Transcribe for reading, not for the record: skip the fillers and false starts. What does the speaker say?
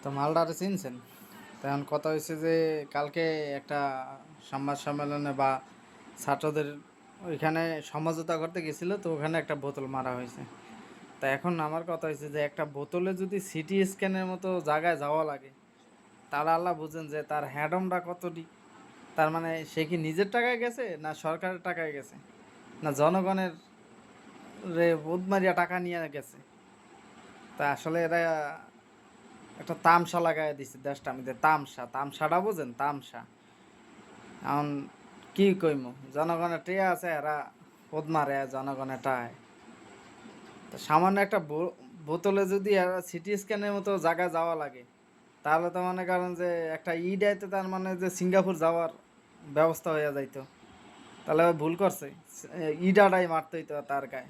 তো মালদারে চিনছেন? তখন কথা হয়েছে যে কালকে একটা সংবাদ সম্মেলনে বা ছাত্রদের ওইখানে সমঝোতা করতে গেছিল, তো ওখানে একটা বোতল মারা হয়েছে। তা এখন আমার কথা হয়েছে যে একটা বোতলে যদি সিটি স্ক্যানের মতো জায়গায় যাওয়া লাগে, তাহলে আল্লাহ বুঝেন যে তার হ্যাডমটা কতটি। তার মানে সে কি নিজের টাকায় গেছে, না সরকারের টাকায় গেছে, না জনগণের বুধ মারিয়া টাকা নিয়ে গেছে? তা আসলে এরা একটা তামসা লাগাই দিছে দেশটা মধ্যে। তামসা, তামসাটা বোঝেন? তামসা। এখন কি কইমু, জনগণের টেয়া আছে, এরা পোদ মারে জনগণের টায়। তো সামান্য একটা বোতলে যদি সিটি স্ক্যানের মতো জায়গায় যাওয়া লাগে, তাহলে তো মনে করেন যে একটা দেয়তো, তার মানে যে সিঙ্গাপুর যাওয়ার ব্যবস্থা হয়ে যাইতো। তাহলে ও ভুল করছে, ইডাটাই মারতই তো তার গায়ে।